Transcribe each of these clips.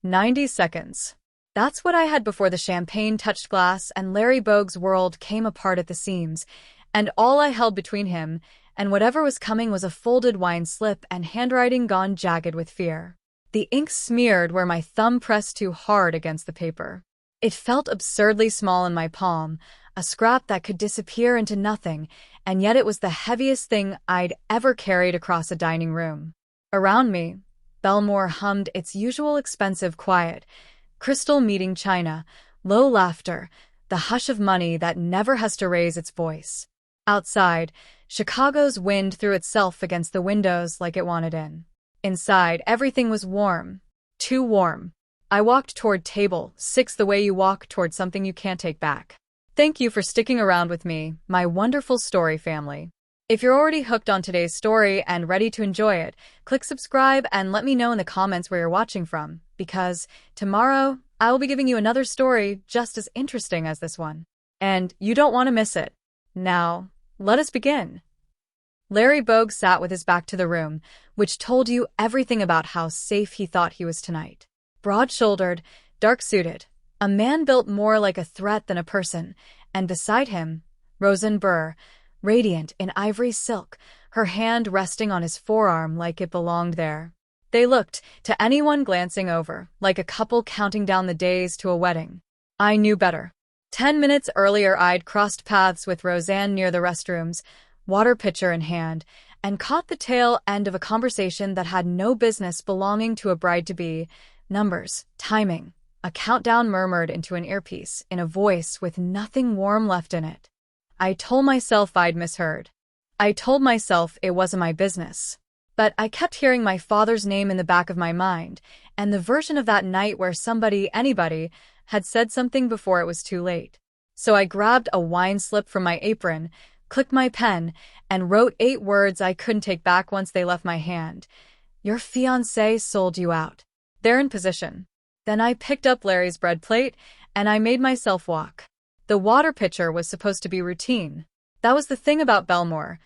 90 seconds. That's what I had before the champagne touched glass and Larry Bogue's world came apart at the seams, and all I held between him and whatever was coming was a folded wine slip and handwriting gone jagged with fear. The ink smeared where my thumb pressed too hard against the paper. It felt absurdly small in my palm, a scrap that could disappear into nothing, and yet it was the heaviest thing I'd ever carried across a dining room. Around me, Belmore hummed its usual expensive quiet, crystal meeting china, low laughter, the hush of money that never has to raise its voice. Outside, Chicago's wind threw itself against the windows like it wanted in. Inside, everything was warm. Too warm. I walked toward table 6 the way you walk toward something you can't take back. Thank you for sticking around with me, my wonderful story family. If you're already hooked on today's story and ready to enjoy it, click subscribe and let me know in the comments where you're watching from, because tomorrow I will be giving you another story just as interesting as this one. And you don't want to miss it. Now, let us begin. Larry Bogue sat with his back to the room, which told you everything about how safe he thought he was tonight. Broad-shouldered, dark-suited, a man built more like a threat than a person, and beside him, Roseanne Burr, radiant in ivory silk, her hand resting on his forearm like it belonged there. They looked, to anyone glancing over, like a couple counting down the days to a wedding. I knew better. 10 minutes earlier I'd crossed paths with Roseanne near the restrooms, water pitcher in hand, and caught the tail end of a conversation that had no business belonging to a bride-to-be. Numbers, timing, a countdown murmured into an earpiece in a voice with nothing warm left in it. I told myself I'd misheard. I told myself it wasn't my business. But I kept hearing my father's name in the back of my mind, and the version of that night where somebody, anybody, had said something before it was too late. So I grabbed a wine slip from my apron, clicked my pen, and wrote 8 words I couldn't take back once they left my hand. Your fiancé sold you out. They're in position. Then I picked up Larry's bread plate, and I made myself walk. The water pitcher was supposed to be routine. That was the thing about Belmore.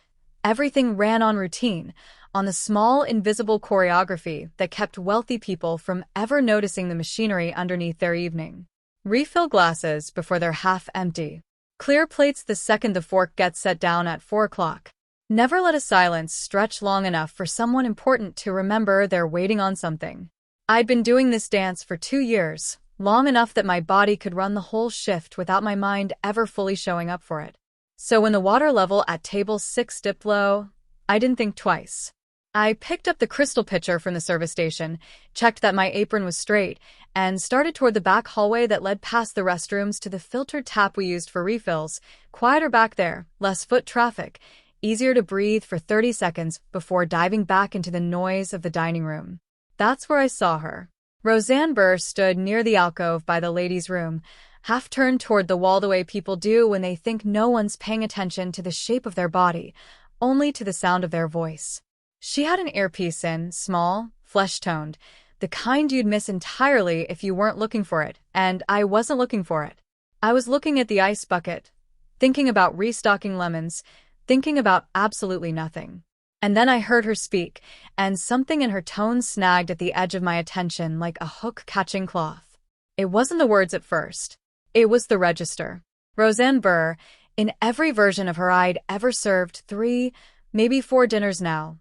Everything ran on routine, on the small, invisible choreography that kept wealthy people from ever noticing the machinery underneath their evening. Refill glasses before they're half empty. Clear plates the second the fork gets set down at 4 o'clock. Never let a silence stretch long enough for someone important to remember they're waiting on something. I'd been doing this dance for 2 years, long enough that my body could run the whole shift without my mind ever fully showing up for it. So when the water level at table 6 dipped low, I didn't think twice. I picked up the crystal pitcher from the service station, checked that my apron was straight, and started toward the back hallway that led past the restrooms to the filtered tap we used for refills. Quieter back there, less foot traffic, easier to breathe for 30 seconds before diving back into the noise of the dining room. That's where I saw her. Roseanne Burr stood near the alcove by the ladies' room, half turned toward the wall the way people do when they think no one's paying attention to the shape of their body, only to the sound of their voice. She had an earpiece in, small, flesh-toned, the kind you'd miss entirely if you weren't looking for it, and I wasn't looking for it. I was looking at the ice bucket, thinking about restocking lemons, thinking about absolutely nothing. And then I heard her speak, and something in her tone snagged at the edge of my attention like a hook catching cloth. It wasn't the words at first. It was the register. Roseanne Burr, in every version of her I'd ever served 3, maybe 4 dinners now.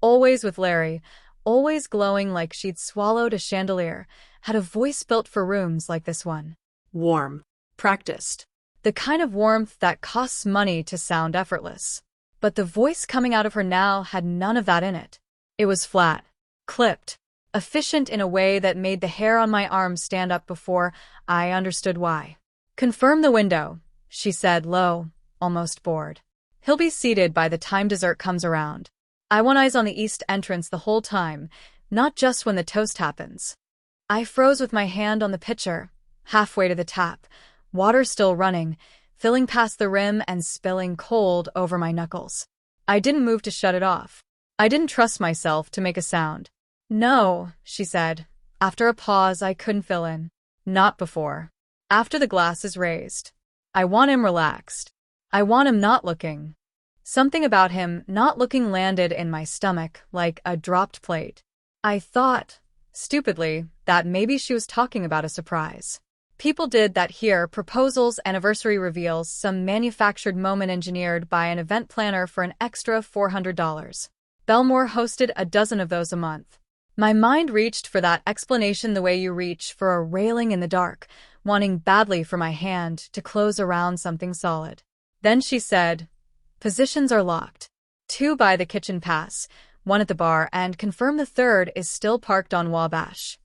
Always with Larry, always glowing like she'd swallowed a chandelier, had a voice built for rooms like this one. Warm. Practiced. The kind of warmth that costs money to sound effortless. But the voice coming out of her now had none of that in it. It was flat, clipped, efficient in a way that made the hair on my arms stand up before I understood why. Confirm the window, she said low, almost bored. He'll be seated by the time dessert comes around. I want eyes on the east entrance the whole time, not just when the toast happens. I froze with my hand on the pitcher, halfway to the tap, water still running, filling past the rim and spilling cold over my knuckles. I didn't move to shut it off. I didn't trust myself to make a sound. No, she said, after a pause I couldn't fill in. Not before. After the glass is raised. I want him relaxed. I want him not looking. Something about him not looking landed in my stomach like a dropped plate. I thought, stupidly, that maybe she was talking about a surprise. People did that here, proposals, anniversary reveals, some manufactured moment engineered by an event planner for an extra $400. Belmore hosted a dozen of those a month. My mind reached for that explanation the way you reach for a railing in the dark, wanting badly for my hand to close around something solid. Then she said, "Positions are locked. 2 by the kitchen pass, 1 at the bar, and confirm the 3rd is still parked on Wabash."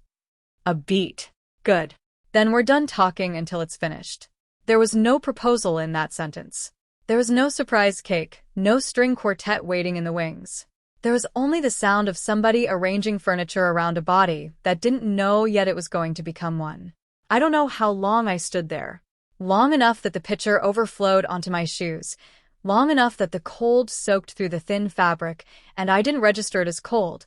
A beat. Good. Then we're done talking until it's finished. There was no proposal in that sentence. There was no surprise cake, no string quartet waiting in the wings. There was only the sound of somebody arranging furniture around a body that didn't know yet it was going to become one. I don't know how long I stood there. Long enough that the pitcher overflowed onto my shoes. Long enough that the cold soaked through the thin fabric, and I didn't register it as cold,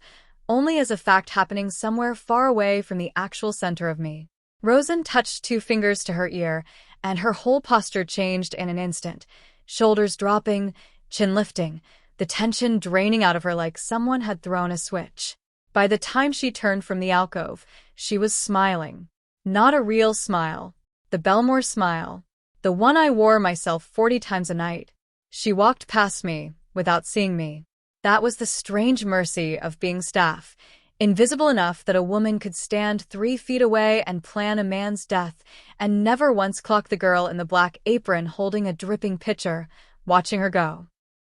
only as a fact happening somewhere far away from the actual center of me. Rosen touched 2 fingers to her ear, and her whole posture changed in an instant, shoulders dropping, chin lifting, the tension draining out of her like someone had thrown a switch. By the time she turned from the alcove, she was smiling. Not a real smile. The Belmore smile. The one I wore myself 40 times a night. She walked past me, without seeing me. That was the strange mercy of being staff. Invisible enough that a woman could stand 3 feet away and plan a man's death, and never once clock the girl in the black apron holding a dripping pitcher, watching her go.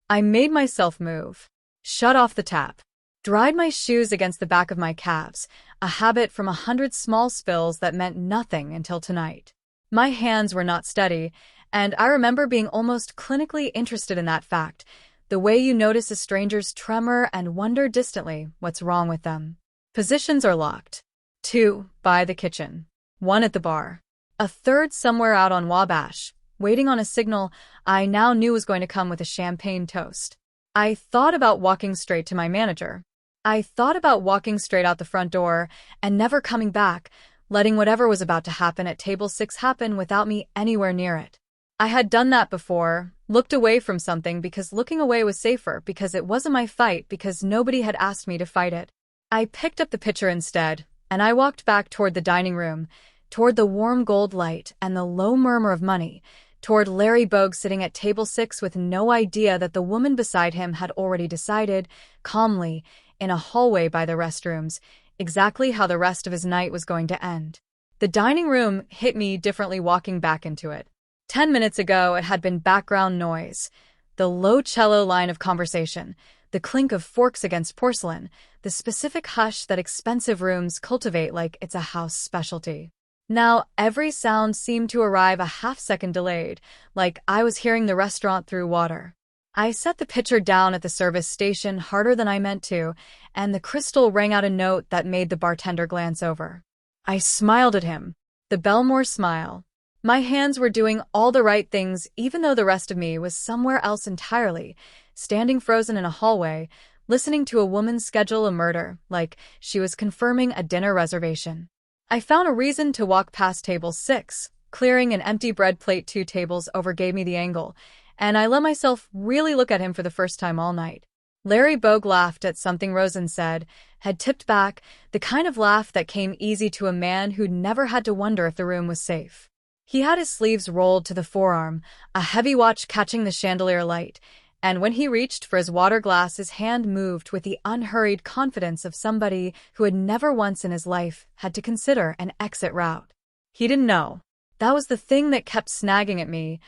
I made myself move. Shut off the tap. Dried my shoes against the back of my calves, a habit from 100 small spills that meant nothing until tonight. My hands were not steady, and I remember being almost clinically interested in that fact, the way you notice a stranger's tremor and wonder distantly what's wrong with them. Positions are locked. 2 by the kitchen. 1 at the bar. A 3rd somewhere out on Wabash, waiting on a signal I now knew was going to come with a champagne toast. I thought about walking straight to my manager. I thought about walking straight out the front door and never coming back, letting whatever was about to happen at table 6 happen without me anywhere near it. I had done that before, looked away from something because looking away was safer, because it wasn't my fight, because nobody had asked me to fight it. I picked up the pitcher instead, and I walked back toward the dining room, toward the warm gold light and the low murmur of money, toward Larry Bogue sitting at table 6 with no idea that the woman beside him had already decided, calmly, in a hallway by the restrooms, exactly how the rest of his night was going to end. The dining room hit me differently walking back into it. 10 minutes ago, it had been background noise, the low cello line of conversation, the clink of forks against porcelain, the specific hush that expensive rooms cultivate like it's a house specialty. Now, every sound seemed to arrive a half-second delayed, like I was hearing the restaurant through water. I set the pitcher down at the service station harder than I meant to, and the crystal rang out a note that made the bartender glance over. I smiled at him. The Belmore smile. My hands were doing all the right things even though the rest of me was somewhere else entirely, standing frozen in a hallway, listening to a woman schedule a murder like she was confirming a dinner reservation. I found a reason to walk past table 6, clearing an empty bread plate 2 tables over gave me the angle, and I let myself really look at him for the first time all night. Larry Bogue laughed at something Rosen said, had tipped back, the kind of laugh that came easy to a man who'd never had to wonder if the room was safe. He had his sleeves rolled to the forearm, a heavy watch catching the chandelier light, and when he reached for his water glass, his hand moved with the unhurried confidence of somebody who had never once in his life had to consider an exit route. He didn't know. That was the thing that kept snagging at me,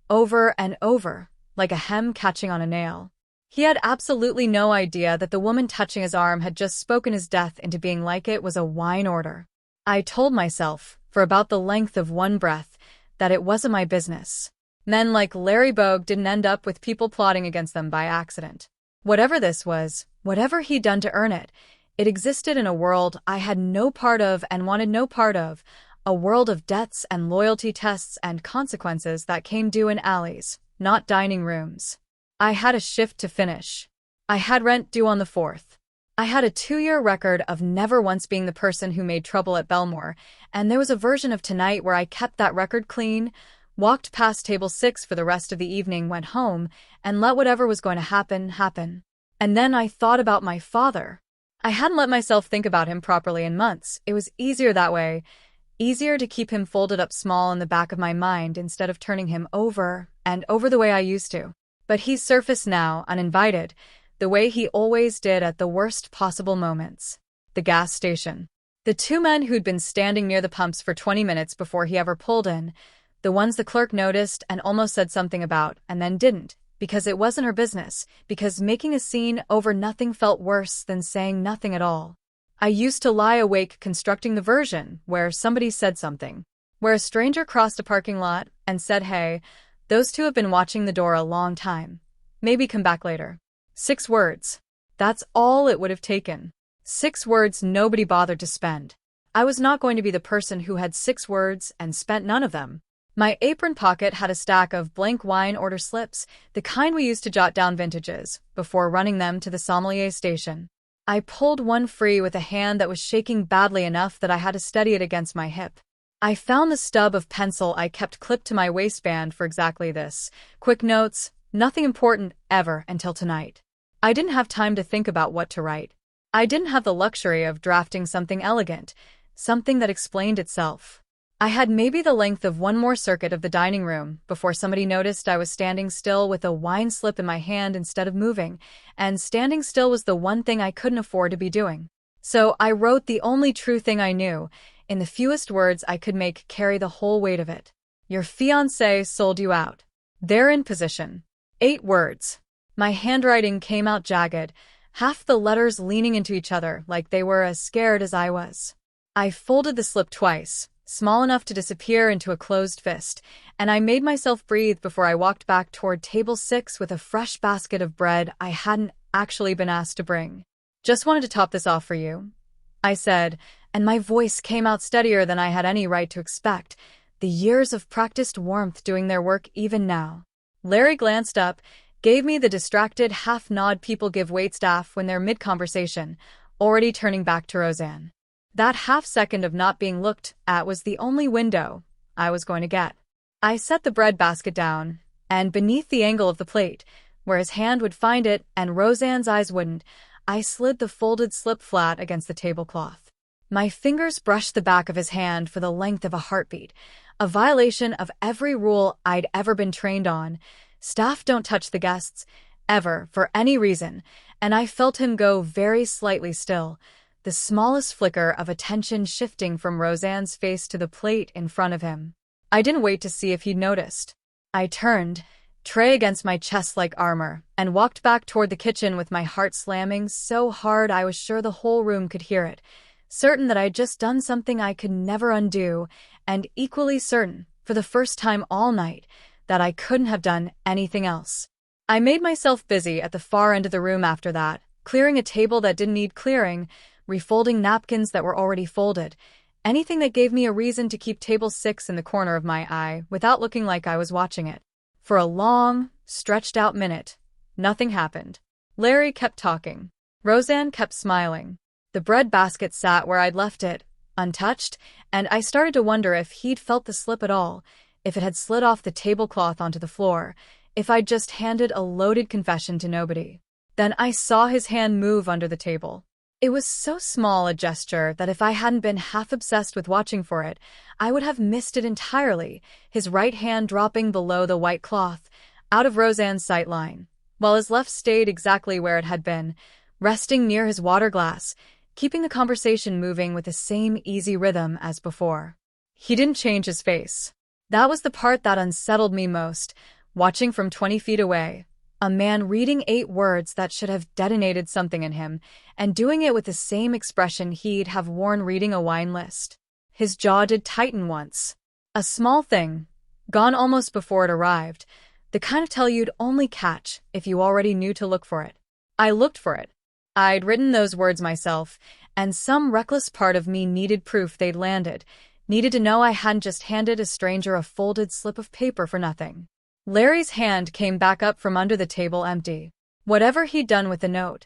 over and over, like a hem catching on a nail. He had absolutely no idea that the woman touching his arm had just spoken his death into being like it was a wine order. I told myself, for about the length of one breath, that it wasn't my business. Men like Larry Bogue didn't end up with people plotting against them by accident. Whatever this was, whatever he'd done to earn it, it existed in a world I had no part of and wanted no part of, a world of debts and loyalty tests and consequences that came due in alleys, not dining rooms. I had a shift to finish. I had rent due on the 4th. I had a 2-year record of never once being the person who made trouble at Belmore, and there was a version of tonight where I kept that record clean, walked past table 6 for the rest of the evening, went home, and let whatever was going to happen, happen. And then I thought about my father. I hadn't let myself think about him properly in months. It was easier that way. Easier to keep him folded up small in the back of my mind instead of turning him over and over the way I used to. But he surfaced now, uninvited, the way he always did at the worst possible moments. The gas station. The two men who'd been standing near the pumps for 20 minutes before he ever pulled in, the ones the clerk noticed and almost said something about, and then didn't, because it wasn't her business, because making a scene over nothing felt worse than saying nothing at all. I used to lie awake constructing the version where somebody said something, where a stranger crossed a parking lot and said, "Hey, those two have been watching the door a long time. Maybe come back later." 6 words. That's all it would have taken. 6 words nobody bothered to spend. I was not going to be the person who had 6 words and spent none of them. My apron pocket had a stack of blank wine order slips, the kind we used to jot down vintages, before running them to the sommelier station. I pulled one free with a hand that was shaking badly enough that I had to steady it against my hip. I found the stub of pencil I kept clipped to my waistband for exactly this. Quick notes, nothing important ever until tonight. I didn't have time to think about what to write. I didn't have the luxury of drafting something elegant, something that explained itself. I had maybe the length of one more circuit of the dining room before somebody noticed I was standing still with a wine slip in my hand instead of moving, and standing still was the one thing I couldn't afford to be doing. So I wrote the only true thing I knew, in the fewest words I could make carry the whole weight of it. Your fiancé sold you out. They're in position. 8 words. My handwriting came out jagged, half the letters leaning into each other like they were as scared as I was. I folded the slip twice, small enough to disappear into a closed fist, and I made myself breathe before I walked back toward table 6 with a fresh basket of bread I hadn't actually been asked to bring. "Just wanted to top this off for you," I said, and my voice came out steadier than I had any right to expect, the years of practiced warmth doing their work even now. Larry glanced up, gave me the distracted half-nod people give waitstaff when they're mid-conversation, already turning back to Roseanne. That half-second of not being looked at was the only window I was going to get. I set the bread basket down, and beneath the angle of the plate, where his hand would find it and Roseanne's eyes wouldn't, I slid the folded slip flat against the tablecloth. My fingers brushed the back of his hand for the length of a heartbeat, a violation of every rule I'd ever been trained on. Staff don't touch the guests, ever, for any reason, and I felt him go very slightly still, the smallest flicker of attention shifting from Roseanne's face to the plate in front of him. I didn't wait to see if he'd noticed. I turned, tray against my chest like armor, and walked back toward the kitchen with my heart slamming so hard I was sure the whole room could hear it, certain that I'd just done something I could never undo, and equally certain, for the first time all night, that I couldn't have done anything else. I made myself busy at the far end of the room after that, clearing a table that didn't need clearing, refolding napkins that were already folded, anything that gave me a reason to keep table 6 in the corner of my eye without looking like I was watching it. For a long, stretched-out minute, nothing happened. Larry kept talking. Roseanne kept smiling. The bread basket sat where I'd left it, untouched, and I started to wonder if he'd felt the slip at all, if it had slid off the tablecloth onto the floor, if I'd just handed a loaded confession to nobody. Then I saw his hand move under the table. It was so small a gesture that if I hadn't been half obsessed with watching for it, I would have missed it entirely, his right hand dropping below the white cloth, out of Roseanne's sight line, while his left stayed exactly where it had been, resting near his water glass, keeping the conversation moving with the same easy rhythm as before. He didn't change his face. That was the part that unsettled me most, watching from 20 feet away. A man reading 8 words that should have detonated something in him, and doing it with the same expression he'd have worn reading a wine list. His jaw did tighten once. A small thing, gone almost before it arrived, the kind of tell you'd only catch if you already knew to look for it. I looked for it. I'd written those words myself, and some reckless part of me needed proof they'd landed, needed to know I hadn't just handed a stranger a folded slip of paper for nothing. Larry's hand came back up from under the table empty. Whatever he'd done with the note,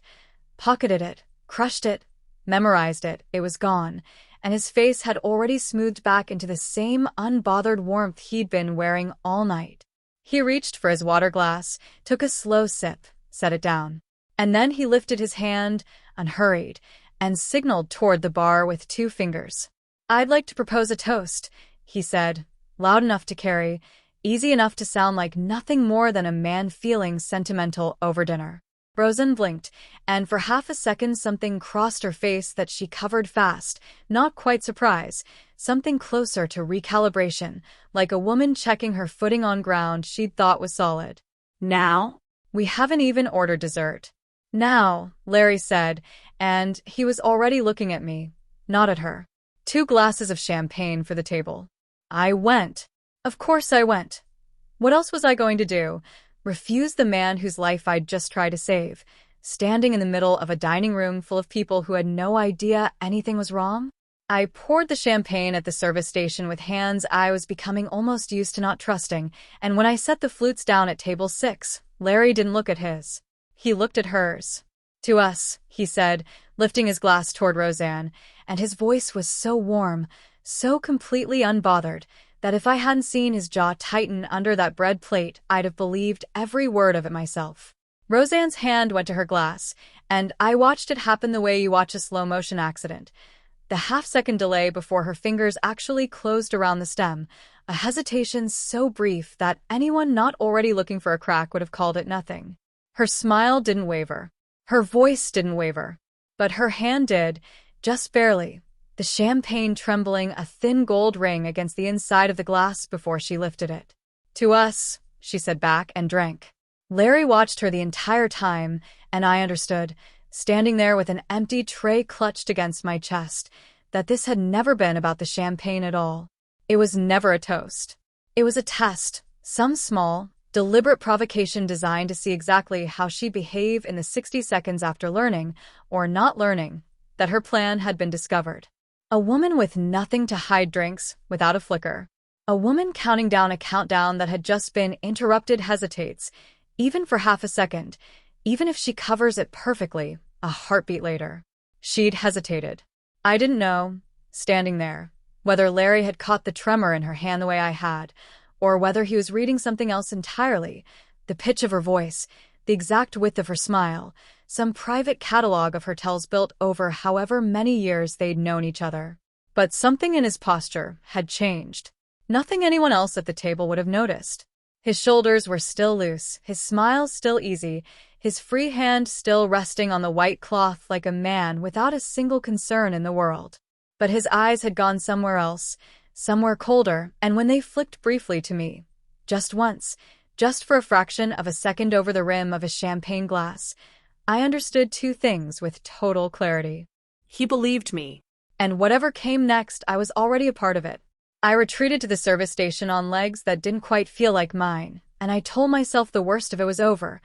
pocketed it, crushed it, memorized it, it was gone, and his face had already smoothed back into the same unbothered warmth he'd been wearing all night. He reached for his water glass, took a slow sip, set it down. And then he lifted his hand, unhurried, and signaled toward the bar with 2 fingers. "I'd like to propose a toast," he said, loud enough to carry, easy enough to sound like nothing more than a man feeling sentimental over dinner. Roseanne blinked, and for half a second something crossed her face that she covered fast, not quite surprise, something closer to recalibration, like a woman checking her footing on ground she'd thought was solid. Now? "We haven't even ordered dessert." "Now," Larry said, and he was already looking at me, not at her. 2 glasses of champagne for the table. I went. Of course I went. What else was I going to do? Refuse the man whose life I'd just tried to save, standing in the middle of a dining room full of people who had no idea anything was wrong? I poured the champagne at the service station with hands I was becoming almost used to not trusting, and when I set the flutes down at table 6, Larry didn't look at his. He looked at hers. "To us," he said, lifting his glass toward Roseanne, and his voice was so warm, so completely unbothered, that if I hadn't seen his jaw tighten under that bread plate, I'd have believed every word of it myself. Roseanne's hand went to her glass, and I watched it happen the way you watch a slow-motion accident. The half-second delay before her fingers actually closed around the stem, a hesitation so brief that anyone not already looking for a crack would have called it nothing. Her smile didn't waver. Her voice didn't waver. But her hand did, just barely, the champagne trembling a thin gold ring against the inside of the glass before she lifted it. "To us," she said back and drank. Larry watched her the entire time, and I understood, standing there with an empty tray clutched against my chest, that this had never been about the champagne at all. It was never a toast. It was a test, some small, deliberate provocation designed to see exactly how she'd behave in the 60 seconds after learning, or not learning, that her plan had been discovered. A woman with nothing to hide drinks without a flicker. A woman counting down a countdown that had just been interrupted hesitates, even for half a second, even if she covers it perfectly, a heartbeat later. She'd hesitated. I didn't know, standing there, whether Larry had caught the tremor in her hand the way I had, or whether he was reading something else entirely, the pitch of her voice, the exact width of her smile, some private catalog of her tells built over however many years they'd known each other. But something in his posture had changed. Nothing anyone else at the table would have noticed. His shoulders were still loose, his smile still easy, his free hand still resting on the white cloth like a man without a single concern in the world. But his eyes had gone somewhere else, somewhere colder, and when they flicked briefly to me, just once, just for a fraction of a second over the rim of his champagne glass, I understood 2 things with total clarity. He believed me. And whatever came next, I was already a part of it. I retreated to the service station on legs that didn't quite feel like mine, and I told myself the worst of it was over.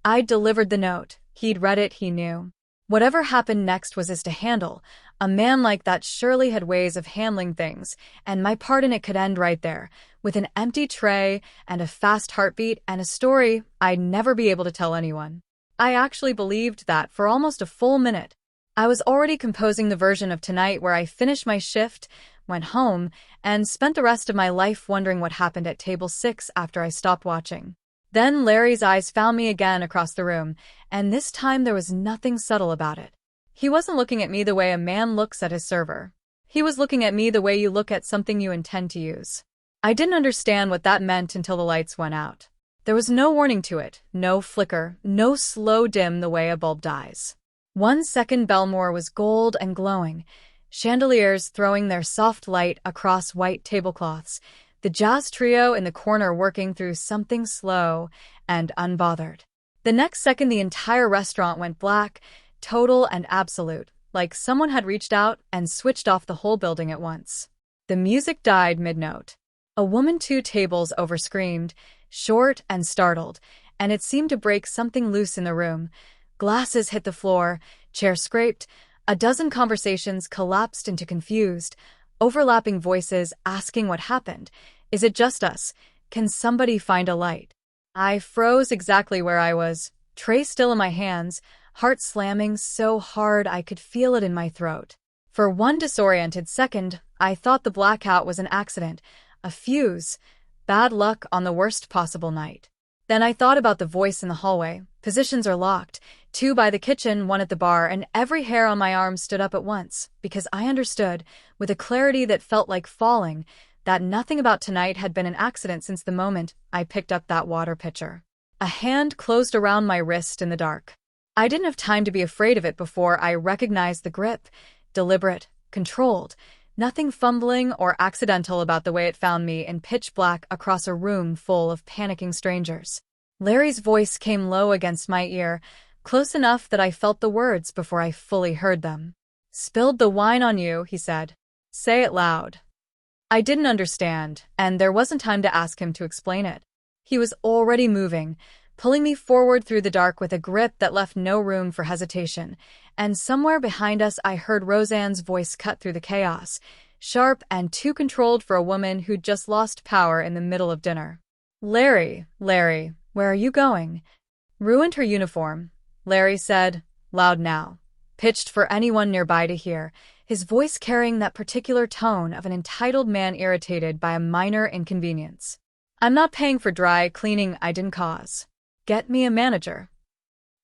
I'd delivered the note. He'd read it, he knew. Whatever happened next was his to handle. A man like that surely had ways of handling things, and my part in it could end right there, with an empty tray and a fast heartbeat and a story I'd never be able to tell anyone. I actually believed that for almost a full minute. I was already composing the version of tonight where I finished my shift, went home, and spent the rest of my life wondering what happened at table 6 after I stopped watching. Then Larry's eyes found me again across the room, and this time there was nothing subtle about it. He wasn't looking at me the way a man looks at his server. He was looking at me the way you look at something you intend to use. I didn't understand what that meant until the lights went out. There was no warning to it, no flicker, no slow dim the way a bulb dies. 1 second Belmore was gold and glowing, chandeliers throwing their soft light across white tablecloths, the jazz trio in the corner working through something slow and unbothered. The next second the entire restaurant went black, total and absolute, like someone had reached out and switched off the whole building at once. The music died mid-note. A woman 2 tables over screamed, short and startled, and it seemed to break something loose in the room. Glasses hit the floor, chairs scraped, a dozen conversations collapsed into confused, overlapping voices asking what happened. Is it just us? Can somebody find a light? I froze exactly where I was, tray still in my hands, heart slamming so hard I could feel it in my throat. For 1 disoriented second, I thought the blackout was an accident, a fuse, bad luck on the worst possible night. Then I thought about the voice in the hallway. Positions are locked. 2 by the kitchen, 1 at the bar, and every hair on my arm stood up at once, because I understood, with a clarity that felt like falling, that nothing about tonight had been an accident since the moment I picked up that water pitcher. A hand closed around my wrist in the dark. I didn't have time to be afraid of it before I recognized the grip. Deliberate, controlled, nothing fumbling or accidental about the way it found me in pitch black across a room full of panicking strangers. Larry's voice came low against my ear, close enough that I felt the words before I fully heard them. "Spilled the wine on you," he said. "Say it loud." I didn't understand, and there wasn't time to ask him to explain it. He was already moving, pulling me forward through the dark with a grip that left no room for hesitation, and somewhere behind us I heard Roseanne's voice cut through the chaos, sharp and too controlled for a woman who'd just lost power in the middle of dinner. Larry, where are you going?" "Ruined her uniform," Larry said, loud now, pitched for anyone nearby to hear, his voice carrying that particular tone of an entitled man irritated by a minor inconvenience. "I'm not paying for dry cleaning I didn't cause. Get me a manager."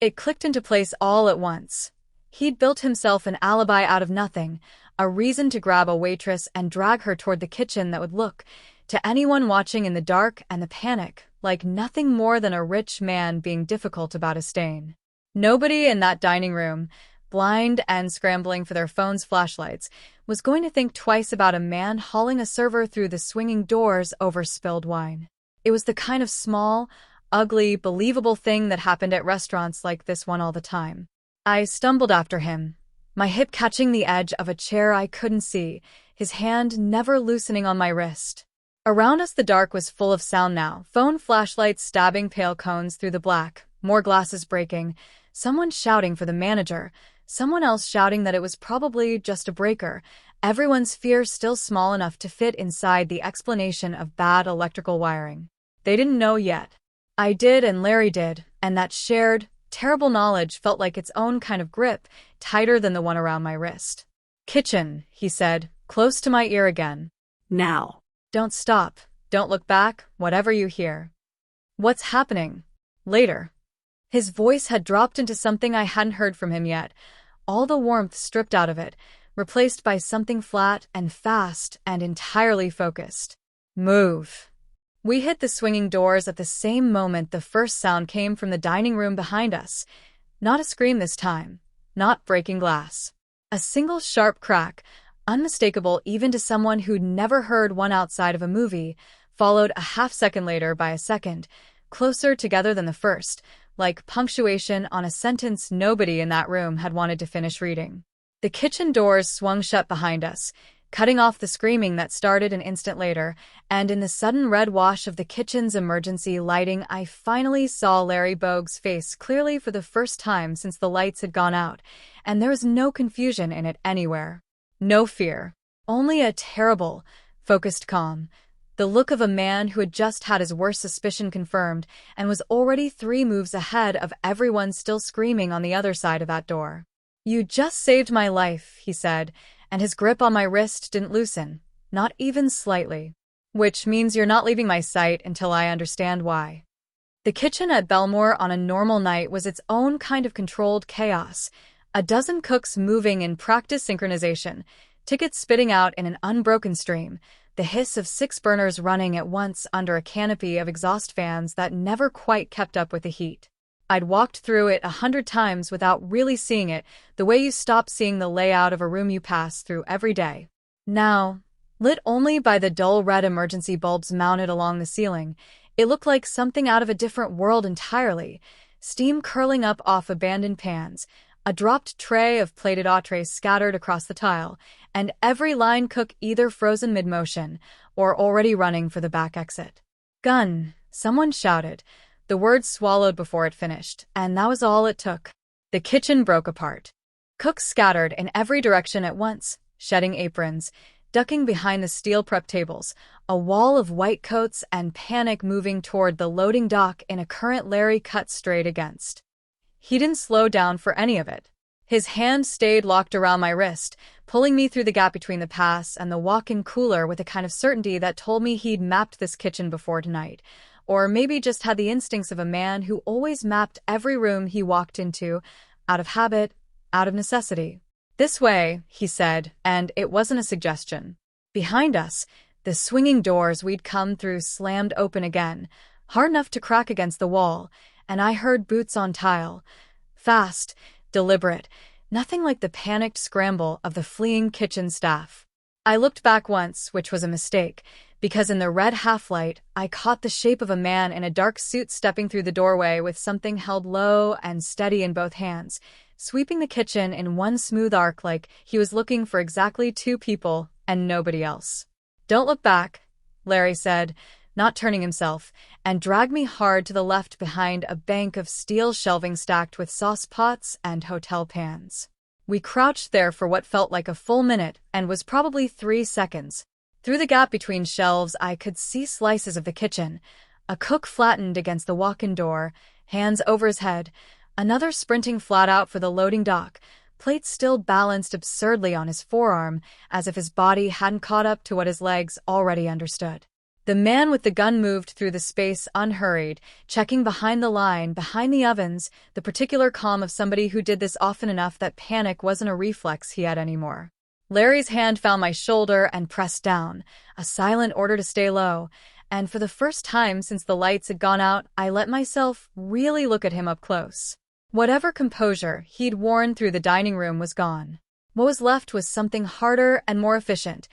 It clicked into place all at once. He'd built himself an alibi out of nothing, a reason to grab a waitress and drag her toward the kitchen that would look, to anyone watching in the dark and the panic, like nothing more than a rich man being difficult about a stain. Nobody in that dining room, blind and scrambling for their phones' flashlights, was going to think twice about a man hauling a server through the swinging doors over spilled wine. It was the kind of small, ugly, believable thing that happened at restaurants like this one all the time. I stumbled after him, my hip catching the edge of a chair I couldn't see, his hand never loosening on my wrist. Around us the dark was full of sound now, phone flashlights stabbing pale cones through the black, more glasses breaking, someone shouting for the manager, someone else shouting that it was probably just a breaker, everyone's fear still small enough to fit inside the explanation of bad electrical wiring. They didn't know yet. I did and Larry did, and that shared, terrible knowledge felt like its own kind of grip, tighter than the one around my wrist. "Kitchen," he said, close to my ear again. "Now." "Don't stop. Don't look back, whatever you hear." "What's happening?" "Later." His voice had dropped into something I hadn't heard from him yet, all the warmth stripped out of it, replaced by something flat and fast and entirely focused. "Move." We hit the swinging doors at the same moment the first sound came from the dining room behind us. Not a scream this time, not breaking glass. A single sharp crack, unmistakable even to someone who'd never heard one outside of a movie, followed a half-second later by a second, closer together than the first, like punctuation on a sentence nobody in that room had wanted to finish reading. The kitchen doors swung shut behind us, cutting off the screaming that started an instant later, and in the sudden red wash of the kitchen's emergency lighting I finally saw Larry Bogue's face clearly for the first time since the lights had gone out, and there was no confusion in it anywhere. No fear. Only a terrible, focused calm. The look of a man who had just had his worst suspicion confirmed and was already 3 moves ahead of everyone still screaming on the other side of that door. "You just saved my life," he said, and his grip on my wrist didn't loosen, not even slightly. "Which means you're not leaving my sight until I understand why." The kitchen at Belmore on a normal night was its own kind of controlled chaos, a dozen cooks moving in practice synchronization, tickets spitting out in an unbroken stream, the hiss of 6 burners running at once under a canopy of exhaust fans that never quite kept up with the heat. I'd walked through it 100 times without really seeing it, the way you stop seeing the layout of a room you pass through every day. Now, lit only by the dull red emergency bulbs mounted along the ceiling, it looked like something out of a different world entirely, steam curling up off abandoned pans, a dropped tray of plated entrees scattered across the tile, and every line cook either frozen mid-motion or already running for the back exit. "Gun," someone shouted, the word swallowed before it finished, and that was all it took. The kitchen broke apart. Cooks scattered in every direction at once, shedding aprons, ducking behind the steel prep tables, a wall of white coats and panic moving toward the loading dock in a current Larry cut straight against. He didn't slow down for any of it. His hand stayed locked around my wrist, pulling me through the gap between the pass and the walk-in cooler with a kind of certainty that told me he'd mapped this kitchen before tonight, or maybe just had the instincts of a man who always mapped every room he walked into, out of habit, out of necessity. "This way," he said, and it wasn't a suggestion. Behind us, the swinging doors we'd come through slammed open again, hard enough to crack against the wall, and I heard boots on tile. Fast, deliberate, nothing like the panicked scramble of the fleeing kitchen staff. I looked back once, which was a mistake, because in the red half-light, I caught the shape of a man in a dark suit stepping through the doorway with something held low and steady in both hands, sweeping the kitchen in one smooth arc like he was looking for exactly 2 people and nobody else. "Don't look back," Larry said, not turning himself, and dragged me hard to the left behind a bank of steel shelving stacked with sauce pots and hotel pans. We crouched there for what felt like a full minute and was probably 3 seconds. Through the gap between shelves, I could see slices of the kitchen, a cook flattened against the walk-in door, hands over his head, another sprinting flat out for the loading dock, plates still balanced absurdly on his forearm, as if his body hadn't caught up to what his legs already understood. The man with the gun moved through the space unhurried, checking behind the line, behind the ovens, the particular calm of somebody who did this often enough that panic wasn't a reflex he had anymore. Larry's hand found my shoulder and pressed down, a silent order to stay low, and for the first time since the lights had gone out, I let myself really look at him up close. Whatever composure he'd worn through the dining room was gone. What was left was something harder and more efficient,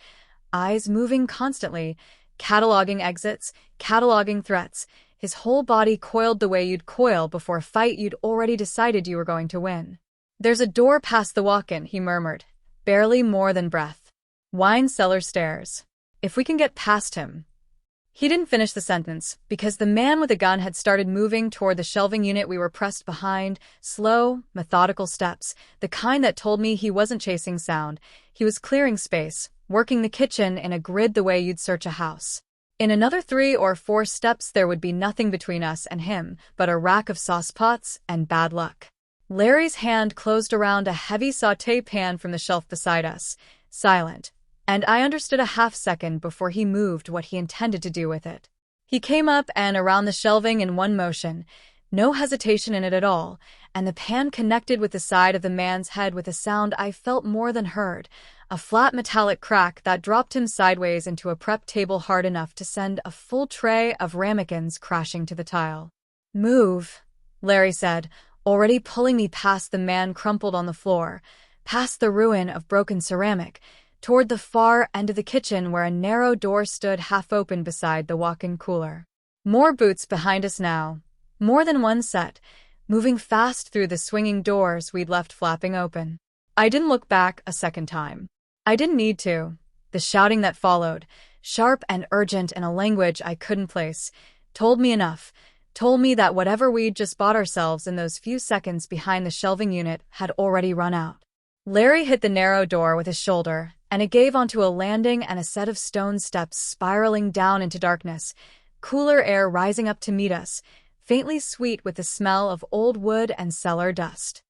eyes moving constantly, cataloging exits, cataloging threats, his whole body coiled the way you'd coil before a fight you'd already decided you were going to win. "There's a door past the walk-in," he murmured, barely more than breath. "Wine cellar stairs. If we can get past him." He didn't finish the sentence, because the man with the gun had started moving toward the shelving unit we were pressed behind, slow, methodical steps, the kind that told me he wasn't chasing sound. He was clearing space, working the kitchen in a grid the way you'd search a house. In another 3 or 4 steps there would be nothing between us and him but a rack of sauce pots and bad luck. Larry's hand closed around a heavy sauté pan from the shelf beside us, silent, and I understood a half-second before he moved what he intended to do with it. He came up and around the shelving in one motion, no hesitation in it at all, and the pan connected with the side of the man's head with a sound I felt more than heard, a flat metallic crack that dropped him sideways into a prep table hard enough to send a full tray of ramekins crashing to the tile. "Move," Larry said, already pulling me past the man crumpled on the floor, past the ruin of broken ceramic, toward the far end of the kitchen where a narrow door stood half-open beside the walk-in cooler. More boots behind us now, more than one set, moving fast through the swinging doors we'd left flapping open. I didn't look back a second time. I didn't need to. The shouting that followed, sharp and urgent in a language I couldn't place, told me enough, told me that whatever we'd just bought ourselves in those few seconds behind the shelving unit had already run out. Larry hit the narrow door with his shoulder, and it gave onto a landing and a set of stone steps spiraling down into darkness, cooler air rising up to meet us, faintly sweet with the smell of old wood and cellar dust.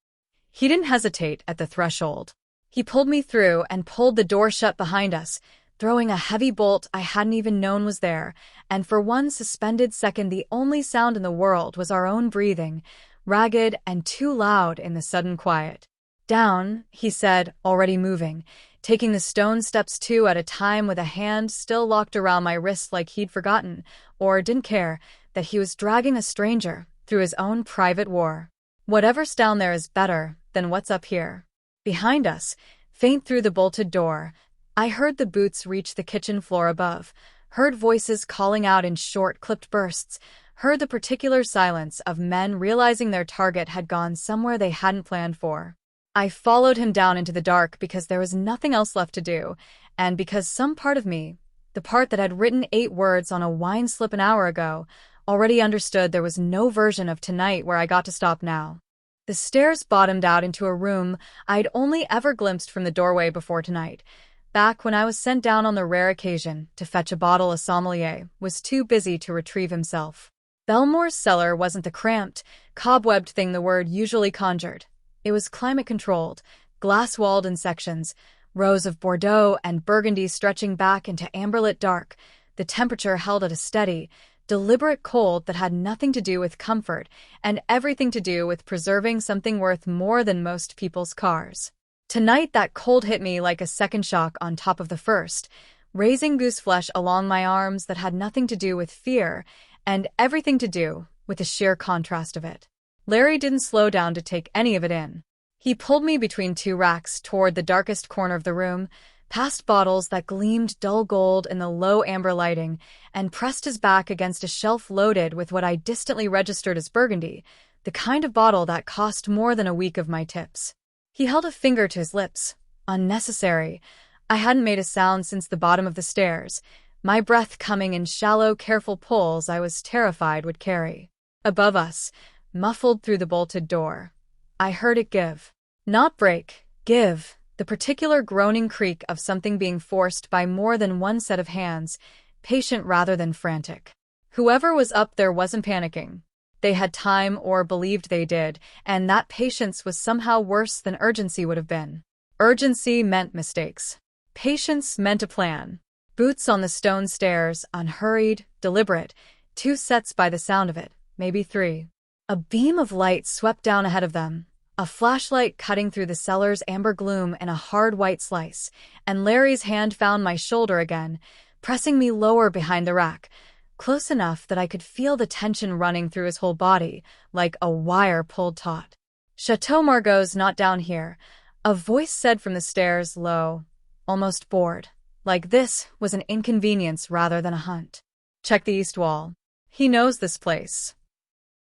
He didn't hesitate at the threshold. He pulled me through and pulled the door shut behind us, throwing a heavy bolt I hadn't even known was there, and for one suspended second the only sound in the world was our own breathing, ragged and too loud in the sudden quiet. "Down," he said, already moving, taking the stone steps 2 at a time with a hand still locked around my wrist like he'd forgotten, or didn't care, that he was dragging a stranger through his own private war. "Whatever's down there is better than what's up here." Behind us, faint through the bolted door, I heard the boots reach the kitchen floor above, heard voices calling out in short, clipped bursts, heard the particular silence of men realizing their target had gone somewhere they hadn't planned for. I followed him down into the dark because there was nothing else left to do, and because some part of me, the part that had written 8 words on a wine slip an hour ago, already understood there was no version of tonight where I got to stop now. The stairs bottomed out into a room I'd only ever glimpsed from the doorway before tonight, back when I was sent down on the rare occasion to fetch a bottle a sommelier was too busy to retrieve himself. Belmore's cellar wasn't the cramped, cobwebbed thing the word usually conjured. It was climate-controlled, glass-walled in sections, rows of Bordeaux and Burgundy stretching back into amberlit dark, the temperature held at a steady deliberate cold that had nothing to do with comfort and everything to do with preserving something worth more than most people's cars. Tonight, that cold hit me like a second shock on top of the first, raising goose flesh along my arms that had nothing to do with fear and everything to do with the sheer contrast of it. Larry didn't slow down to take any of it in. He pulled me between two racks toward the darkest corner of the room, past bottles that gleamed dull gold in the low amber lighting, and pressed his back against a shelf loaded with what I distantly registered as Burgundy, the kind of bottle that cost more than a week of my tips. He held a finger to his lips. Unnecessary. I hadn't made a sound since the bottom of the stairs, my breath coming in shallow, careful pulls I was terrified would carry. Above us, muffled through the bolted door, I heard it give. Not break, give. The particular groaning creak of something being forced by more than one set of hands, patient rather than frantic. Whoever was up there wasn't panicking. They had time or believed they did, and that patience was somehow worse than urgency would have been. Urgency meant mistakes. Patience meant a plan. Boots on the stone stairs, unhurried, deliberate, 2 sets by the sound of it, maybe 3. A beam of light swept down ahead of them, a flashlight cutting through the cellar's amber gloom in a hard white slice, and Larry's hand found my shoulder again, pressing me lower behind the rack, close enough that I could feel the tension running through his whole body, like a wire pulled taut. "Chateau Margot's not down here," a voice said from the stairs, low, almost bored, like this was an inconvenience rather than a hunt. "Check the east wall. He knows this place."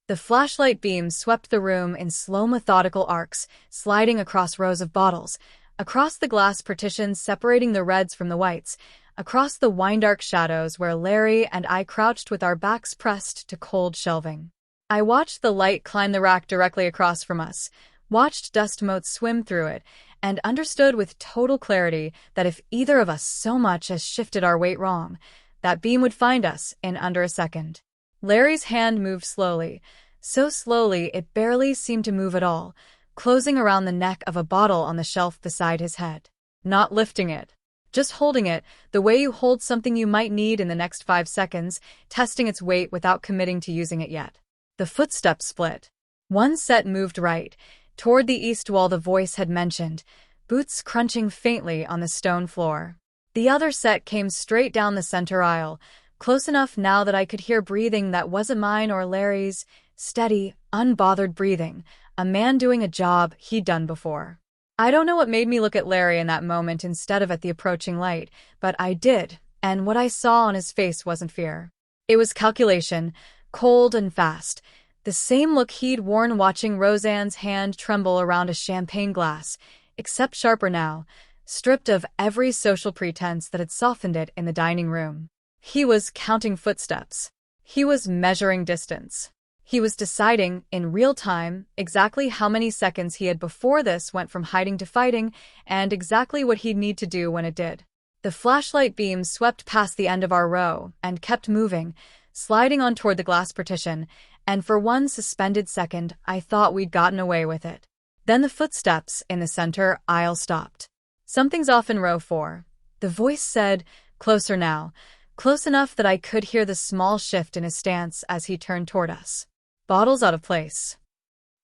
The flashlight beam swept the room in slow methodical arcs, sliding across rows of bottles, across the glass partitions separating the reds from the whites, across the wine-dark shadows where Larry and I crouched with our backs pressed to cold shelving. I watched the light climb the rack directly across from us, watched dust motes swim through it, and understood with total clarity that if either of us so much as shifted our weight wrong, that beam would find us in under a second. Larry's hand moved slowly, so slowly it barely seemed to move at all, closing around the neck of a bottle on the shelf beside his head. Not lifting it, just holding it, the way you hold something you might need in the next 5 seconds, testing its weight without committing to using it yet. The footsteps split. One set moved right, toward the east wall the voice had mentioned, boots crunching faintly on the stone floor. The other set came straight down the center aisle, close enough now that I could hear breathing that wasn't mine or Larry's, steady, unbothered breathing, a man doing a job he'd done before. I don't know what made me look at Larry in that moment instead of at the approaching light, but I did, and what I saw on his face wasn't fear. It was calculation, cold and fast, the same look he'd worn watching Roseanne's hand tremble around a champagne glass, except sharper now, stripped of every social pretense that had softened it in the dining room. He was counting footsteps. He was measuring distance. He was deciding, in real time, exactly how many seconds he had before this went from hiding to fighting, and exactly what he'd need to do when it did. The flashlight beam swept past the end of our row and kept moving, sliding on toward the glass partition, and for one suspended second I thought we'd gotten away with it. Then the footsteps in the center aisle stopped. "Something's off in row 4. The voice said, closer now, close enough that I could hear the small shift in his stance as he turned toward us. Bottles out of place.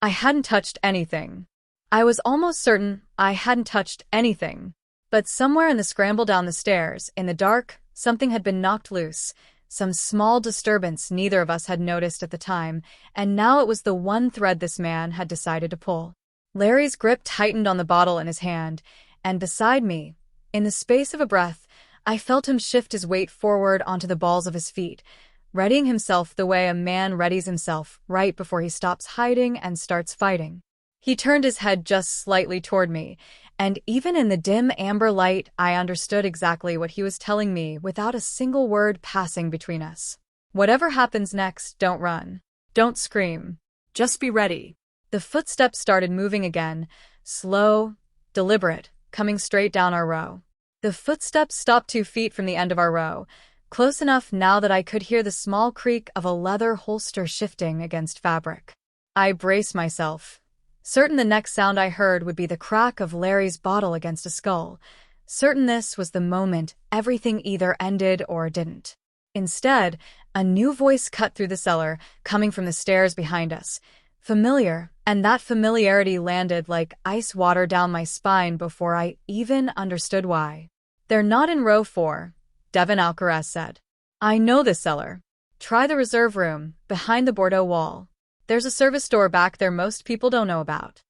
I hadn't touched anything. I was almost certain I hadn't touched anything. But somewhere in the scramble down the stairs, in the dark, something had been knocked loose, some small disturbance neither of us had noticed at the time, and now it was the one thread this man had decided to pull. Larry's grip tightened on the bottle in his hand, and beside me, in the space of a breath, I felt him shift his weight forward onto the balls of his feet, readying himself the way a man readies himself right before he stops hiding and starts fighting. He turned his head just slightly toward me, and even in the dim amber light, I understood exactly what he was telling me without a single word passing between us. Whatever happens next, don't run. Don't scream. Just be ready. The footsteps started moving again, slow, deliberate, coming straight down our row. The footsteps stopped 2 feet from the end of our row, close enough now that I could hear the small creak of a leather holster shifting against fabric. I braced myself, certain the next sound I heard would be the crack of Larry's bottle against a skull, certain this was the moment everything either ended or didn't. Instead, a new voice cut through the cellar, coming from the stairs behind us. Familiar, and that familiarity landed like ice water down my spine before I even understood why. "They're not in row 4, Devin Alcaraz said. "I know this cellar. Try the reserve room, behind the Bordeaux wall. There's a service door back there most people don't know about."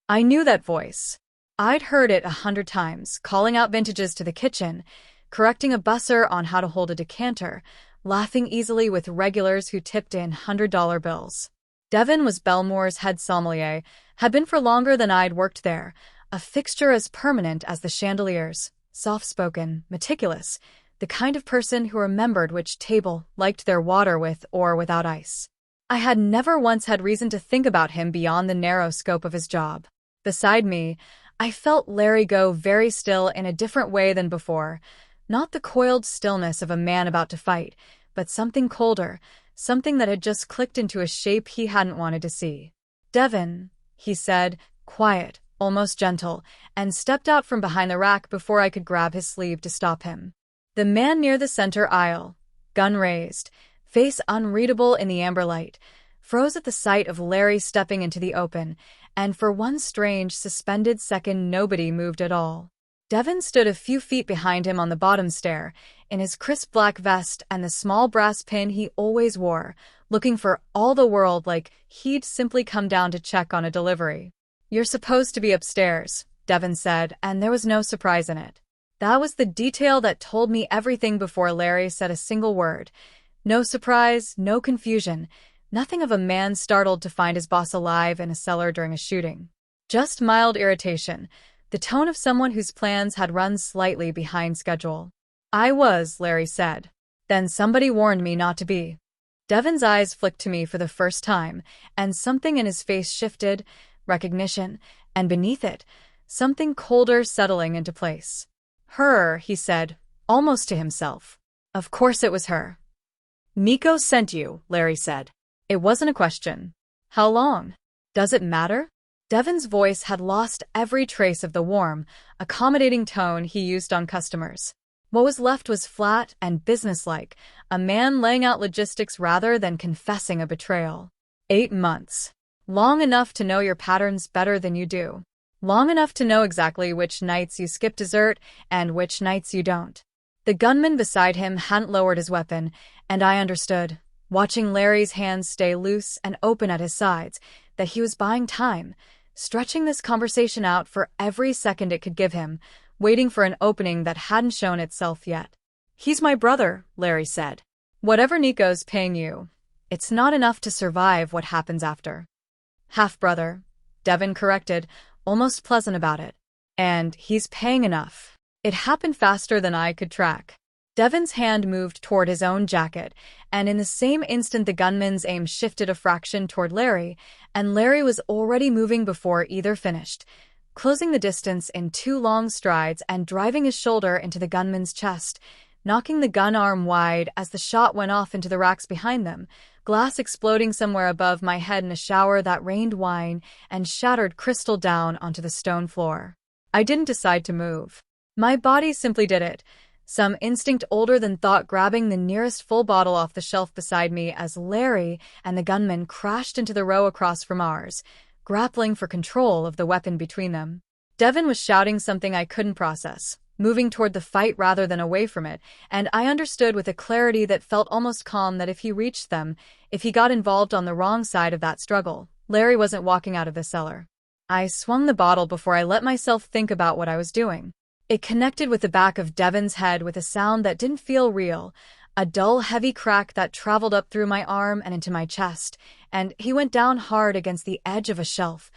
I knew that voice. I'd heard it 100 times, calling out vintages to the kitchen, correcting a busser on how to hold a decanter, laughing easily with regulars who tipped in $100 bills. Devin was Belmore's head sommelier, had been for longer than I'd worked there, a fixture as permanent as the chandeliers, soft-spoken, meticulous, the kind of person who remembered which table liked their water with or without ice. I had never once had reason to think about him beyond the narrow scope of his job. Beside me, I felt Larry go very still in a different way than before, not the coiled stillness of a man about to fight, but something colder, something that had just clicked into a shape he hadn't wanted to see. "Devin," he said, quiet, almost gentle, and stepped out from behind the rack before I could grab his sleeve to stop him. The man near the center aisle, gun raised, face unreadable in the amber light, froze at the sight of Larry stepping into the open, and for one strange, suspended second nobody moved at all. Devin stood a few feet behind him on the bottom stair, in his crisp black vest and the small brass pin he always wore, looking for all the world like he'd simply come down to check on a delivery. "You're supposed to be upstairs," Devin said, and there was no surprise in it. That was the detail that told me everything before Larry said a single word. No surprise, no confusion, nothing of a man startled to find his boss alive in a cellar during a shooting. Just mild irritation, the tone of someone whose plans had run slightly behind schedule. "I was," Larry said. "Then somebody warned me not to be." Devin's eyes flicked to me for the first time, and something in his face shifted, recognition, and beneath it, something colder settling into place. "Her," he said, almost to himself. Of course it was her. "Nico sent you," Larry said. It wasn't a question. "How long? Does it matter?" Devin's voice had lost every trace of the warm, accommodating tone he used on customers. What was left was flat and businesslike, a man laying out logistics rather than confessing a betrayal. 8 months. Long enough to know your patterns better than you do. Long enough to know exactly which nights you skip dessert and which nights you don't. The gunman beside him hadn't lowered his weapon, and I understood, watching Larry's hands stay loose and open at his sides, that he was buying time, stretching this conversation out for every second it could give him, waiting for an opening that hadn't shown itself yet. "He's my brother," Larry said. "Whatever Nico's paying you, it's not enough to survive what happens after." "Half-brother," Devin corrected, almost pleasant about it. "And he's paying enough." It happened faster than I could track. Devin's hand moved toward his own jacket, and in the same instant the gunman's aim shifted a fraction toward Larry, and Larry was already moving before either finished, closing the distance in 2 long strides and driving his shoulder into the gunman's chest, knocking the gun arm wide as the shot went off into the racks behind them, glass exploding somewhere above my head in a shower that rained wine and shattered crystal down onto the stone floor. I didn't decide to move. My body simply did it, some instinct older than thought grabbing the nearest full bottle off the shelf beside me as Larry and the gunman crashed into the row across from ours, grappling for control of the weapon between them. Devin was shouting something I couldn't process, moving toward the fight rather than away from it, and I understood with a clarity that felt almost calm that if he reached them, if he got involved on the wrong side of that struggle, Larry wasn't walking out of the cellar. I swung the bottle before I let myself think about what I was doing. It connected with the back of Devin's head with a sound that didn't feel real, a dull, heavy crack that traveled up through my arm and into my chest, and he went down hard against the edge of a shelf,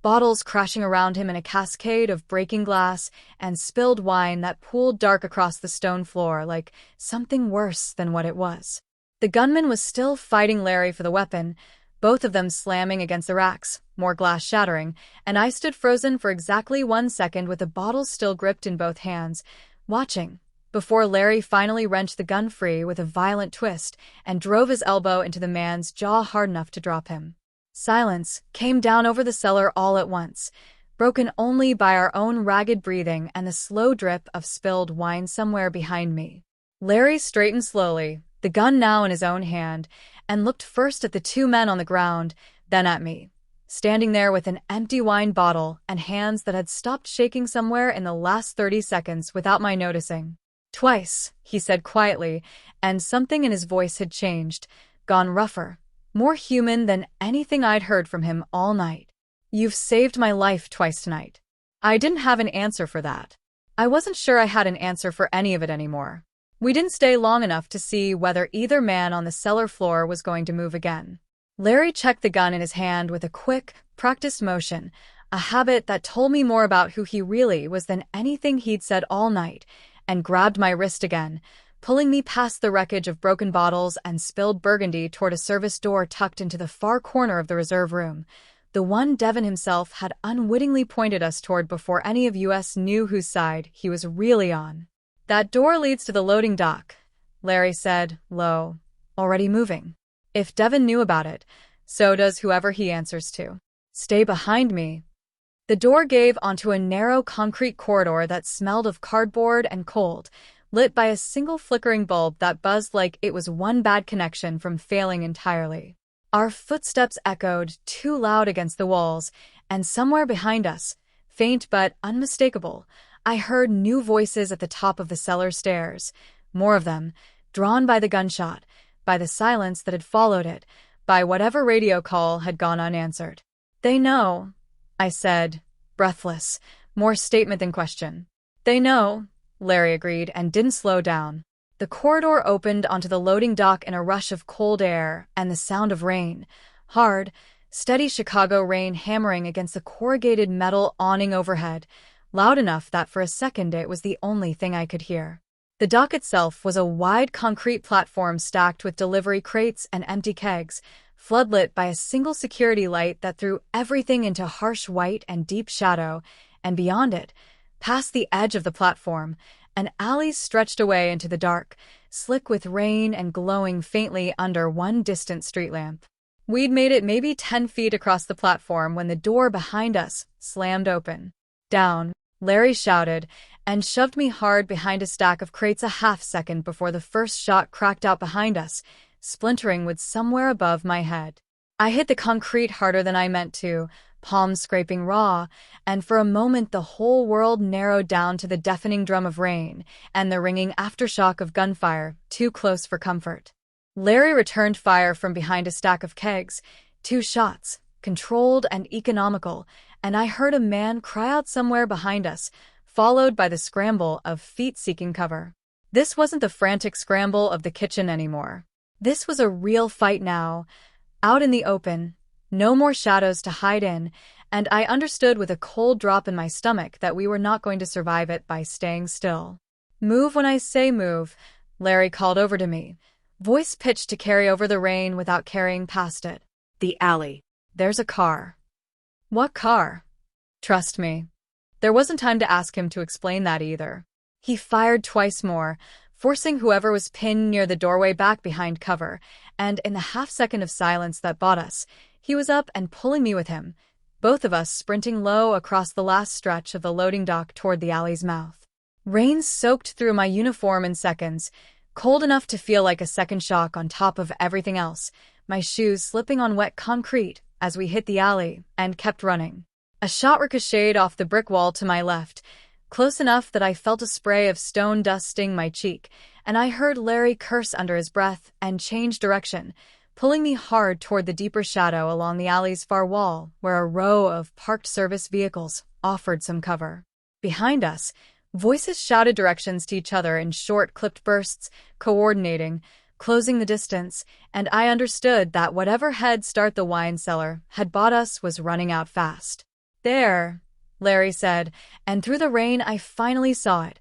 bottles crashing around him in a cascade of breaking glass and spilled wine that pooled dark across the stone floor like something worse than what it was. The gunman was still fighting Larry for the weapon, both of them slamming against the racks, more glass shattering, and I stood frozen for exactly 1 second with the bottle still gripped in both hands, watching, before Larry finally wrenched the gun free with a violent twist and drove his elbow into the man's jaw hard enough to drop him. Silence came down over the cellar all at once, broken only by our own ragged breathing and the slow drip of spilled wine somewhere behind me. Larry straightened slowly, the gun now in his own hand, and looked first at the two men on the ground, then at me, standing there with an empty wine bottle and hands that had stopped shaking somewhere in the last 30 seconds without my noticing. "Twice," he said quietly, and something in his voice had changed, gone rougher, more human than anything I'd heard from him all night. "You've saved my life twice tonight." I didn't have an answer for that. I wasn't sure I had an answer for any of it anymore. We didn't stay long enough to see whether either man on the cellar floor was going to move again. Larry checked the gun in his hand with a quick, practiced motion, a habit that told me more about who he really was than anything he'd said all night, and grabbed my wrist again, pulling me past the wreckage of broken bottles and spilled burgundy toward a service door tucked into the far corner of the reserve room, the one Devon himself had unwittingly pointed us toward before any of us knew whose side he was really on. "That door leads to the loading dock," Larry said, low, "already moving. If Devon knew about it, so does whoever he answers to. Stay behind me." The door gave onto a narrow concrete corridor that smelled of cardboard and cold, lit by a single flickering bulb that buzzed like it was one bad connection from failing entirely. Our footsteps echoed, too loud against the walls, and somewhere behind us, faint but unmistakable, I heard new voices at the top of the cellar stairs, more of them, drawn by the gunshot, by the silence that had followed it, by whatever radio call had gone unanswered. "They know," I said, breathless, more statement than question. "They know," Larry agreed and didn't slow down. The corridor opened onto the loading dock in a rush of cold air and the sound of rain, hard, steady Chicago rain hammering against the corrugated metal awning overhead, loud enough that for a second it was the only thing I could hear. The dock itself was a wide concrete platform stacked with delivery crates and empty kegs, floodlit by a single security light that threw everything into harsh white and deep shadow, and beyond it, past the edge of the platform, an alley stretched away into the dark, slick with rain and glowing faintly under one distant street lamp. We'd made it maybe 10 feet across the platform when the door behind us slammed open. "Down," Larry shouted, and shoved me hard behind a stack of crates a half-second before the first shot cracked out behind us, splintering wood somewhere above my head. I hit the concrete harder than I meant to, palms scraping raw, and for a moment the whole world narrowed down to the deafening drum of rain and the ringing aftershock of gunfire, too close for comfort. Larry returned fire from behind a stack of kegs, 2 shots, controlled and economical, and I heard a man cry out somewhere behind us, followed by the scramble of feet seeking cover. This wasn't the frantic scramble of the kitchen anymore. This was a real fight now, out in the open, no more shadows to hide in, and I understood with a cold drop in my stomach that we were not going to survive it by staying still. "Move when I say move," Larry called over to me, voice pitched to carry over the rain without carrying past it. "The alley." "There's a car." "What car?" "Trust me." There wasn't time to ask him to explain that either. He fired twice more, forcing whoever was pinned near the doorway back behind cover, and in the half-second of silence that bought us, he was up and pulling me with him, both of us sprinting low across the last stretch of the loading dock toward the alley's mouth. Rain soaked through my uniform in seconds, cold enough to feel like a second shock on top of everything else, my shoes slipping on wet concrete as we hit the alley and kept running. A shot ricocheted off the brick wall to my left, close enough that I felt a spray of stone dust sting my cheek, and I heard Larry curse under his breath and change direction, pulling me hard toward the deeper shadow along the alley's far wall, where a row of parked service vehicles offered some cover. Behind us, voices shouted directions to each other in short, clipped bursts, coordinating, closing the distance, and I understood that whatever head start the wine cellar had bought us was running out fast. "There," Larry said, and through the rain I finally saw it.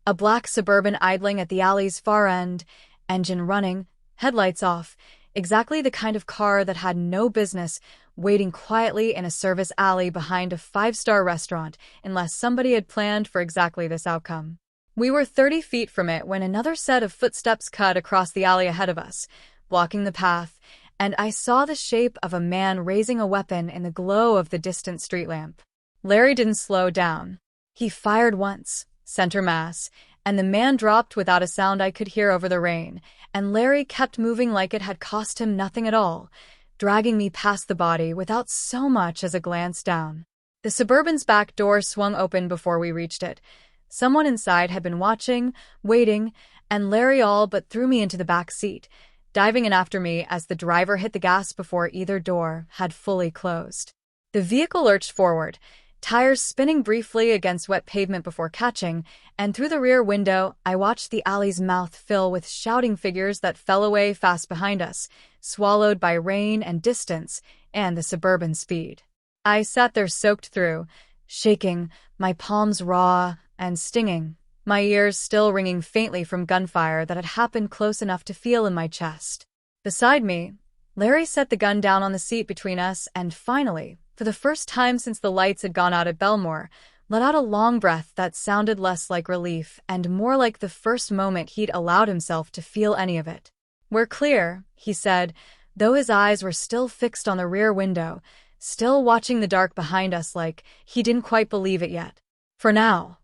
A black Suburban idling at the alley's far end, engine running, headlights off, exactly the kind of car that had no business waiting quietly in a service alley behind a 5-star restaurant unless somebody had planned for exactly this outcome. We were 30 feet from it when another set of footsteps cut across the alley ahead of us, blocking the path, and I saw the shape of a man raising a weapon in the glow of the distant street lamp. Larry didn't slow down. He fired once, center mass, and the man dropped without a sound I could hear over the rain, and Larry kept moving like it had cost him nothing at all, dragging me past the body without so much as a glance down. The Suburban's back door swung open before we reached it. Someone inside had been watching, waiting, and Larry all but threw me into the back seat, diving in after me as the driver hit the gas before either door had fully closed. The vehicle lurched forward, tires spinning briefly against wet pavement before catching, and through the rear window I watched the alley's mouth fill with shouting figures that fell away fast behind us, swallowed by rain and distance and the Suburban speed. I sat there soaked through, shaking, my palms raw and stinging, my ears still ringing faintly from gunfire that had happened close enough to feel in my chest. Beside me, Larry set the gun down on the seat between us and finally, for the first time since the lights had gone out at Belmore, let out a long breath that sounded less like relief and more like the first moment he'd allowed himself to feel any of it. "We're clear," he said, though his eyes were still fixed on the rear window, still watching the dark behind us like he didn't quite believe it yet. "For now."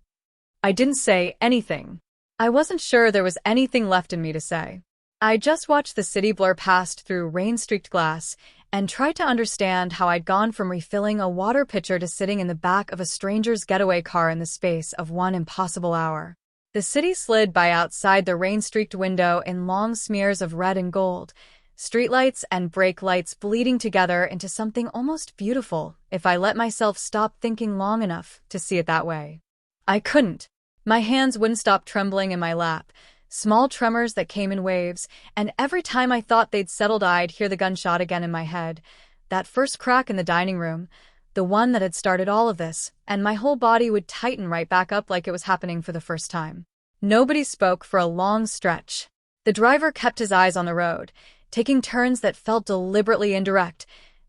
I didn't say anything. I wasn't sure there was anything left in me to say. I just watched the city blur past through rain-streaked glass and tried to understand how I'd gone from refilling a water pitcher to sitting in the back of a stranger's getaway car in the space of one impossible hour. The city slid by outside the rain-streaked window in long smears of red and gold, streetlights and brake lights bleeding together into something almost beautiful if I let myself stop thinking long enough to see it that way. I couldn't. My hands wouldn't stop trembling in my lap, small tremors that came in waves, and every time I thought they'd settled I'd hear the gunshot again in my head. That first crack in the dining room, the one that had started all of this, and my whole body would tighten right back up like it was happening for the first time. Nobody spoke for a long stretch. The driver kept his eyes on the road, taking turns that felt deliberately indirect,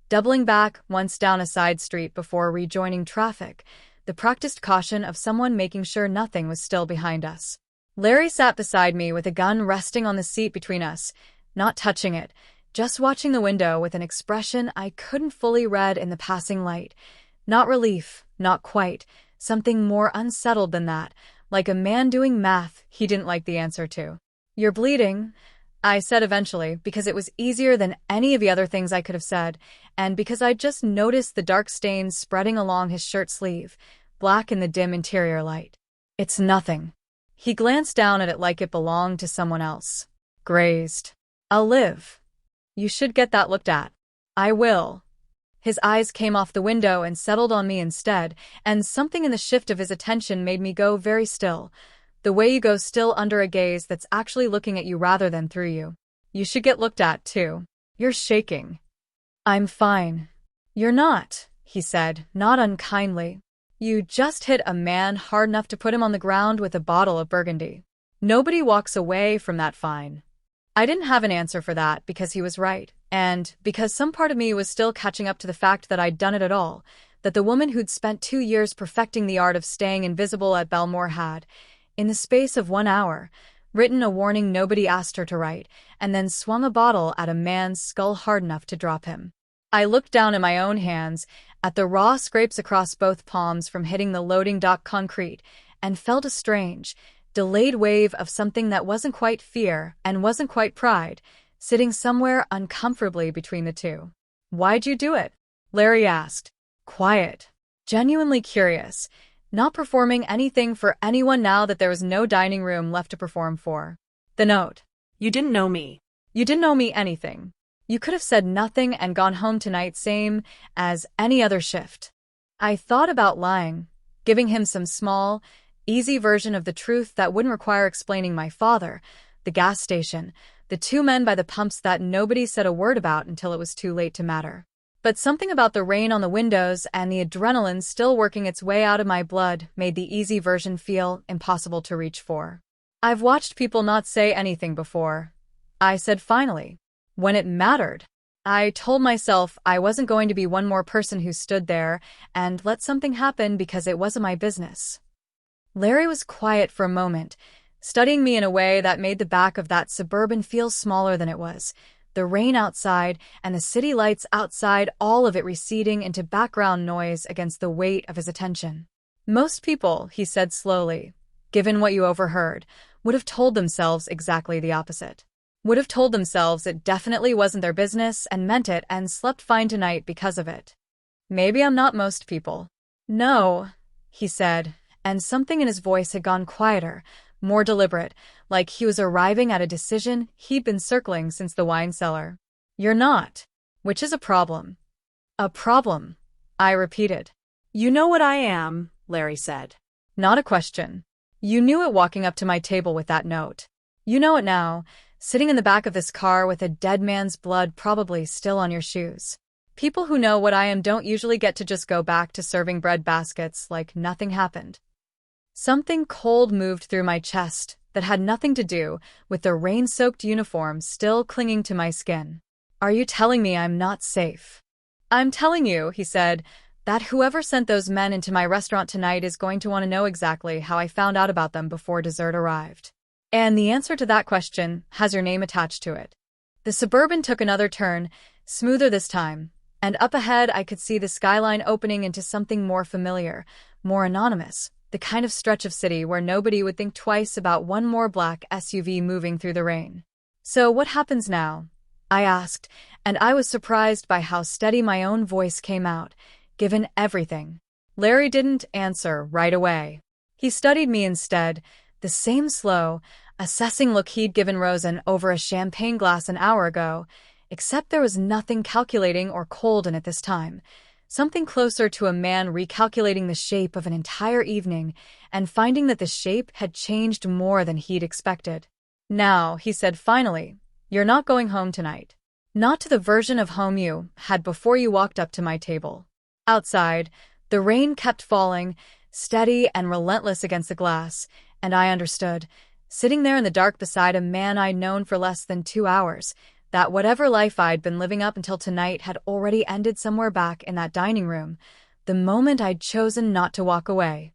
doubling back once down a side street before rejoining traffic, the practiced caution of someone making sure nothing was still behind us. Larry sat beside me with a gun resting on the seat between us, not touching it, just watching the window with an expression I couldn't fully read in the passing light. Not relief, not quite, something more unsettled than that, like a man doing math he didn't like the answer to. "You're bleeding," I said eventually, because it was easier than any of the other things I could have said, and because I'd just noticed the dark stains spreading along his shirt sleeve, black in the dim interior light. "It's nothing." He glanced down at it like it belonged to someone else. "Grazed. I'll live. You should get that looked at." "I will." His eyes came off the window and settled on me instead, and something in the shift of his attention made me go very still. The way you go still under a gaze that's actually looking at you rather than through you. "You should get looked at, too. You're shaking." "I'm fine." "You're not," he said, not unkindly. "You just hit a man hard enough to put him on the ground with a bottle of Burgundy. Nobody walks away from that fine." I didn't have an answer for that because he was right, and because some part of me was still catching up to the fact that I'd done it at all, that the woman who'd spent 2 years perfecting the art of staying invisible at Belmore had, in the space of 1 hour, written a warning nobody asked her to write, and then swung a bottle at a man's skull hard enough to drop him. I looked down at my own hands, at the raw scrapes across both palms from hitting the loading dock concrete, and felt a strange, delayed wave of something that wasn't quite fear and wasn't quite pride, sitting somewhere uncomfortably between the two. "Why'd you do it?" Larry asked. Quiet. Genuinely curious. Not performing anything for anyone now that there was no dining room left to perform for. The note. "You didn't know me." "You didn't owe me anything. You could have said nothing and gone home tonight same as any other shift." I thought about lying, giving him some small, easy version of the truth that wouldn't require explaining my father, the gas station, the 2 men by the pumps that nobody said a word about until it was too late to matter. But something about the rain on the windows and the adrenaline still working its way out of my blood made the easy version feel impossible to reach for. "I've watched people not say anything before," I said finally. "When it mattered." I told myself I wasn't going to be one more person who stood there and let something happen because it wasn't my business. Larry was quiet for a moment, studying me in a way that made the back of that Suburban feel smaller than it was. The rain outside and the city lights outside, all of it receding into background noise against the weight of his attention. "Most people," he said slowly, given what you overheard, would have told themselves exactly the opposite. Would have told themselves it definitely wasn't their business and meant it and slept fine tonight because of it. Maybe I'm not most people. No, he said, and something in his voice had gone quieter, more deliberate, like he was arriving at a decision he'd been circling since the wine cellar. You're not. Which is a problem. A problem, I repeated. You know what I am, Larry said. Not a question. You knew it walking up to my table with that note. You know it now, sitting in the back of this car with a dead man's blood probably still on your shoes. People who know what I am don't usually get to just go back to serving bread baskets like nothing happened. Something cold moved through my chest that had nothing to do with the rain-soaked uniform still clinging to my skin. Are you telling me I'm not safe? I'm telling you, he said, that whoever sent those men into my restaurant tonight is going to want to know exactly how I found out about them before dessert arrived. And the answer to that question has your name attached to it. The Suburban took another turn, smoother this time, and up ahead I could see the skyline opening into something more familiar, more anonymous, the kind of stretch of city where nobody would think twice about one more black SUV moving through the rain. So what happens now? I asked, and I was surprised by how steady my own voice came out, given everything. Larry didn't answer right away. He studied me instead, the same slow, assessing look he'd given Rosen over a champagne glass an hour ago, except there was nothing calculating or cold in it this time, something closer to a man recalculating the shape of an entire evening and finding that the shape had changed more than he'd expected. Now, he said finally, you're not going home tonight. Not to the version of home you had before you walked up to my table. Outside, the rain kept falling, steady and relentless against the glass, and I understood, sitting there in the dark beside a man I'd known for less than 2 hours, that whatever life I'd been living up until tonight had already ended somewhere back in that dining room, the moment I'd chosen not to walk away.